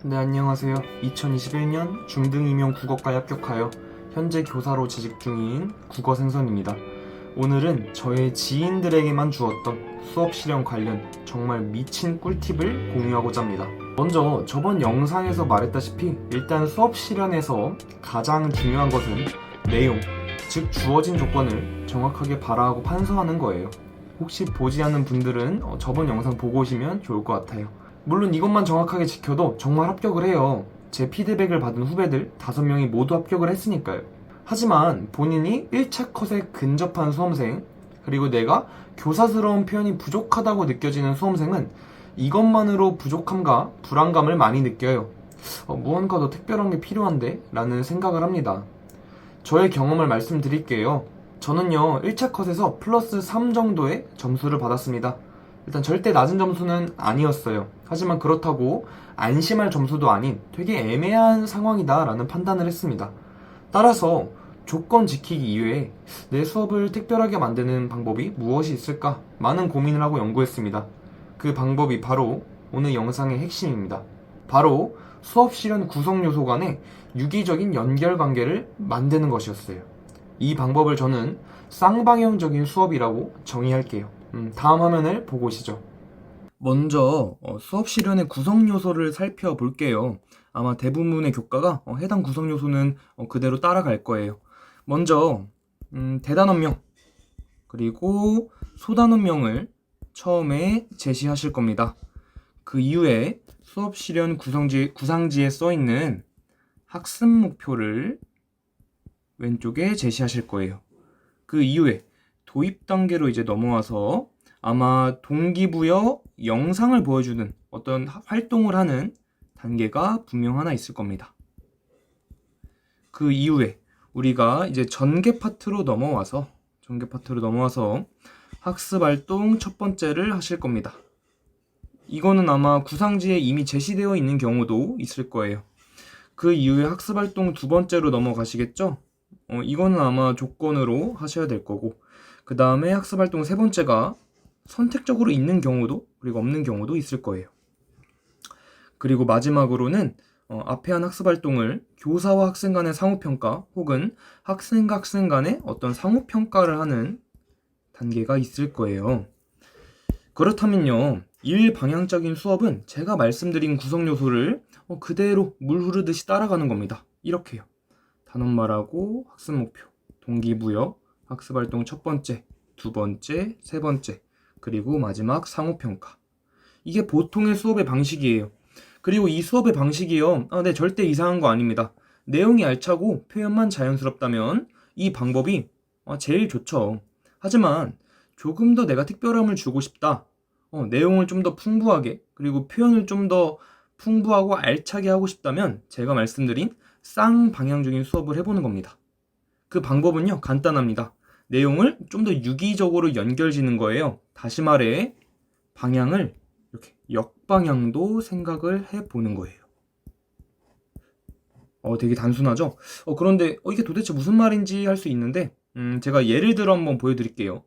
네, 안녕하세요. 2021년 중등 임용 국어과에 합격하여 현재 교사로 재직 중인 국어생선입니다. 오늘은 저의 지인들에게만 주었던 수업 실현 관련 정말 미친 꿀팁을 공유하고자 합니다. 먼저 저번 영상에서 말했다시피 일단 수업 실현에서 가장 중요한 것은 내용, 즉 주어진 조건을 정확하게 발화하고 판서하는 거예요. 혹시 보지 않은 분들은 저번 영상 보고 오시면 좋을 것 같아요. 물론 이것만 정확하게 지켜도 정말 합격을 해요. 제 피드백을 받은 후배들 5명이 모두 합격을 했으니까요. 하지만 본인이 1차 컷에 근접한 수험생, 그리고 내가 교사스러운 표현이 부족하다고 느껴지는 수험생은 이것만으로 부족함과 불안감을 많이 느껴요. 무언가 더 특별한 게 필요한데? 라는 생각을 합니다. 저의 경험을 말씀드릴게요. 저는요 1차 컷에서 플러스 3 정도의 점수를 받았습니다. 일단 절대 낮은 점수는 아니었어요. 하지만 그렇다고 안심할 점수도 아닌 되게 애매한 상황이다 라는 판단을 했습니다. 따라서 조건 지키기 이외에 내 수업을 특별하게 만드는 방법이 무엇이 있을까 많은 고민을 하고 연구했습니다. 그 방법이 바로 오늘 영상의 핵심입니다. 바로 수업 실현 구성 요소 간의 유기적인 연결 관계를 만드는 것이었어요. 이 방법을 저는 쌍방향적인 수업이라고 정의할게요. 다음 화면을 보고 오시죠. 먼저 수업 실현의 구성 요소를 살펴볼게요. 아마 대부분의 교과가 해당 구성 요소는 그대로 따라갈 거예요. 먼저 대단원명 그리고 소단원명을 처음에 제시하실 겁니다. 그 이후에 수업 실현 구상지에 써있는 학습 목표를 왼쪽에 제시하실 거예요. 그 이후에 도입 단계로 이제 넘어와서 아마 동기부여 영상을 보여주는 어떤 활동을 하는 단계가 분명 하나 있을 겁니다. 그 이후에 우리가 이제 전개 파트로 넘어와서 학습 활동 첫 번째를 하실 겁니다. 이거는 아마 구상지에 이미 제시되어 있는 경우도 있을 거예요. 그 이후에 학습 활동 두 번째로 넘어가시겠죠? 이거는 아마 조건으로 하셔야 될 거고, 그 다음에 학습활동 세 번째가 선택적으로 있는 경우도 그리고 없는 경우도 있을 거예요. 그리고 마지막으로는 앞에 한 학습활동을 교사와 학생 간의 상호평가 혹은 학생과 학생 간의 어떤 상호평가를 하는 단계가 있을 거예요. 그렇다면요, 일방향적인 수업은 제가 말씀드린 구성 요소를 그대로 물 흐르듯이 따라가는 겁니다. 이렇게요. 단원말하고 학습 목표, 동기부여, 학습활동 첫 번째, 두 번째, 세 번째, 그리고 마지막 상호평가. 이게 보통의 수업의 방식이에요. 그리고 이 수업의 방식이요. 네, 절대 이상한 거 아닙니다. 내용이 알차고 표현만 자연스럽다면 이 방법이 제일 좋죠. 하지만 조금 더 내가 특별함을 주고 싶다. 내용을 좀 더 풍부하게, 그리고 표현을 좀 더 풍부하고 알차게 하고 싶다면 제가 말씀드린 쌍방향적인 수업을 해보는 겁니다. 그 방법은요, 간단합니다. 내용을 좀 더 유기적으로 연결지는 거예요. 다시 말해, 방향을 이렇게 역방향도 생각을 해보는 거예요. 되게 단순하죠? 그런데 이게 도대체 무슨 말인지 할 수 있는데, 제가 예를 들어 한번 보여드릴게요.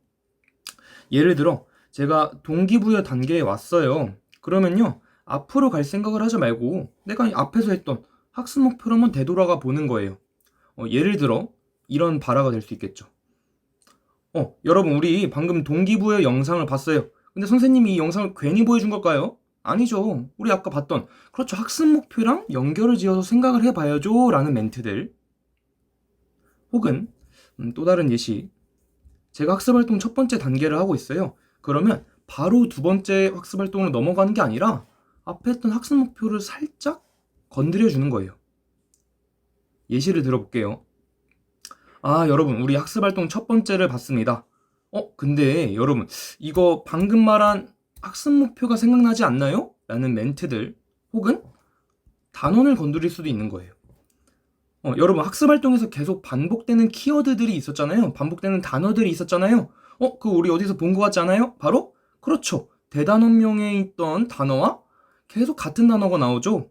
예를 들어, 제가 동기부여 단계에 왔어요. 그러면요, 앞으로 갈 생각을 하지 말고 내가 앞에서 했던 학습 목표로 한번 되돌아가 보는 거예요. 예를 들어 이런 발화가 될 수 있겠죠. 여러분, 우리 방금 동기부여 영상을 봤어요. 근데 선생님이 이 영상을 괜히 보여준 걸까요? 아니죠. 우리 아까 봤던, 그렇죠, 학습 목표랑 연결을 지어서 생각을 해봐야죠 라는 멘트들. 혹은 또 다른 예시, 제가 학습활동 첫 번째 단계를 하고 있어요. 그러면 바로 두 번째 학습활동으로 넘어가는 게 아니라 앞에 했던 학습 목표를 살짝 건드려 주는 거예요. 예시를 들어볼게요. 여러분, 우리 학습활동 첫 번째를 봤습니다. 근데 여러분, 이거 방금 말한 학습 목표가 생각나지 않나요? 라는 멘트들 혹은 단원을 건드릴 수도 있는 거예요. 여러분, 학습활동에서 계속 반복되는 키워드들이 있었잖아요. 반복되는 단어들이 있었잖아요. 그거 우리 어디서 본 것 같지 않아요? 바로? 그렇죠. 대단원명에 있던 단어와 계속 같은 단어가 나오죠.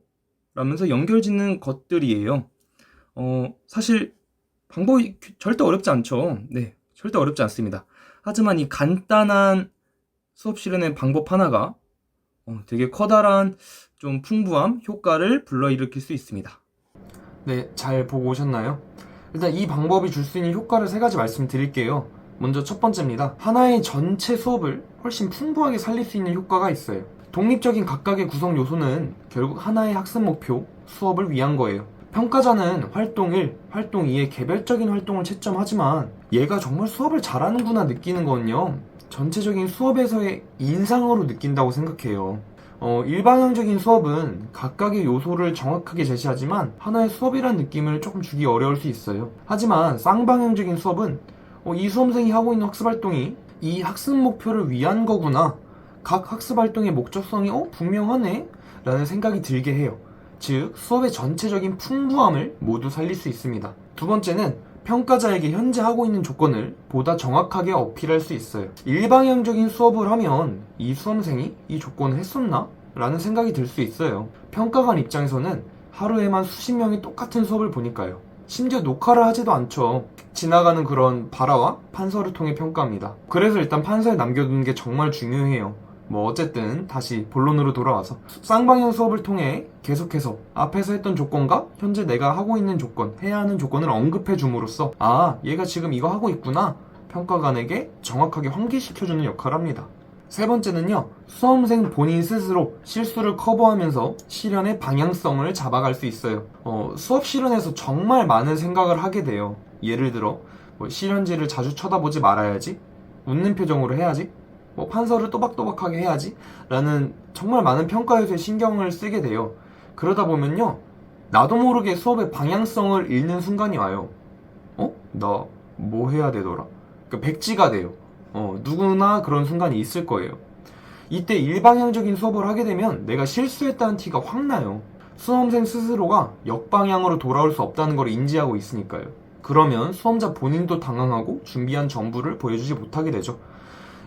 라면서 연결짓는 것들이에요. 사실 방법이 절대 어렵지 않죠. 네, 절대 어렵지 않습니다. 하지만 이 간단한 수업 실현의 방법 하나가 되게 커다란 좀 풍부함, 효과를 불러일으킬 수 있습니다. 네, 잘 보고 오셨나요? 일단 이 방법이 줄 수 있는 효과를 세 가지 말씀드릴게요. 먼저 첫 번째입니다. 하나의 전체 수업을 훨씬 풍부하게 살릴 수 있는 효과가 있어요. 독립적인 각각의 구성 요소는 결국 하나의 학습 목표, 수업을 위한 거예요. 평가자는 활동 1, 활동 2의 개별적인 활동을 채점하지만 얘가 정말 수업을 잘하는구나 느끼는 건요, 전체적인 수업에서의 인상으로 느낀다고 생각해요. 일반형적인 수업은 각각의 요소를 정확하게 제시하지만 하나의 수업이란 느낌을 조금 주기 어려울 수 있어요. 하지만 쌍방향적인 수업은 이 수험생이 하고 있는 학습활동이 이 학습 목표를 위한 거구나, 각 학습활동의 목적성이 분명하네 라는 생각이 들게 해요. 즉 수업의 전체적인 풍부함을 모두 살릴 수 있습니다. 두 번째는 평가자에게 현재 하고 있는 조건을 보다 정확하게 어필할 수 있어요. 일방향적인 수업을 하면 이 수험생이 이 조건을 했었나? 라는 생각이 들 수 있어요. 평가관 입장에서는 하루에만 수십 명이 똑같은 수업을 보니까요. 심지어 녹화를 하지도 않죠. 지나가는 그런 발화와 판서를 통해 평가합니다. 그래서 일단 판서에 남겨두는 게 정말 중요해요. 어쨌든 다시 본론으로 돌아와서 쌍방향 수업을 통해 계속해서 앞에서 했던 조건과 현재 내가 하고 있는 조건, 해야 하는 조건을 언급해 줌으로써 얘가 지금 이거 하고 있구나, 평가관에게 정확하게 환기시켜주는 역할을 합니다. 세 번째는요, 수험생 본인 스스로 실수를 커버하면서 실현의 방향성을 잡아갈 수 있어요. 수업 실현에서 정말 많은 생각을 하게 돼요. 예를 들어 실현지를 자주 쳐다보지 말아야지, 웃는 표정으로 해야지, 판서를 또박또박하게 해야지 라는 정말 많은 평가 요소에 신경을 쓰게 돼요. 그러다 보면요, 나도 모르게 수업의 방향성을 잃는 순간이 와요. 나 뭐 해야 되더라? 백지가 돼요. 누구나 그런 순간이 있을 거예요. 이때 일방향적인 수업을 하게 되면 내가 실수했다는 티가 확 나요. 수험생 스스로가 역방향으로 돌아올 수 없다는 걸 인지하고 있으니까요. 그러면 수험자 본인도 당황하고 준비한 전부를 보여주지 못하게 되죠.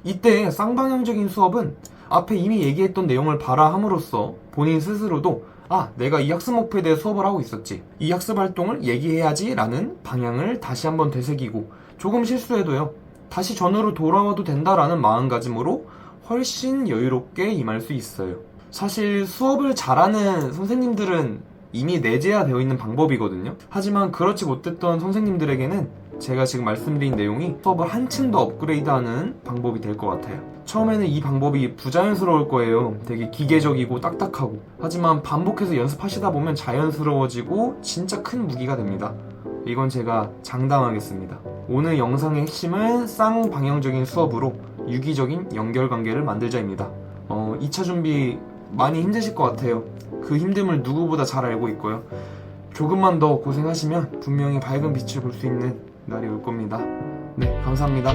이때 쌍방향적인 수업은 앞에 이미 얘기했던 내용을 발화함으로써 본인 스스로도 내가 이 학습 목표에 대해 수업을 하고 있었지, 이 학습 활동을 얘기해야지 라는 방향을 다시 한번 되새기고, 조금 실수해도요 다시 전으로 돌아와도 된다라는 마음가짐으로 훨씬 여유롭게 임할 수 있어요. 사실 수업을 잘하는 선생님들은 이미 내재화되어 있는 방법이거든요. 하지만 그렇지 못했던 선생님들에게는 제가 지금 말씀드린 내용이 수업을 한층 더 업그레이드하는 방법이 될 것 같아요. 처음에는 이 방법이 부자연스러울 거예요. 되게 기계적이고 딱딱하고. 하지만 반복해서 연습하시다 보면 자연스러워지고 진짜 큰 무기가 됩니다. 이건 제가 장담하겠습니다. 오늘 영상의 핵심은 쌍방향적인 수업으로 유기적인 연결관계를 만들자입니다. 2차 준비 많이 힘드실 것 같아요. 그 힘듦을 누구보다 잘 알고 있고요. 조금만 더 고생하시면 분명히 밝은 빛을 볼 수 있는 날이 올 겁니다. 네, 감사합니다.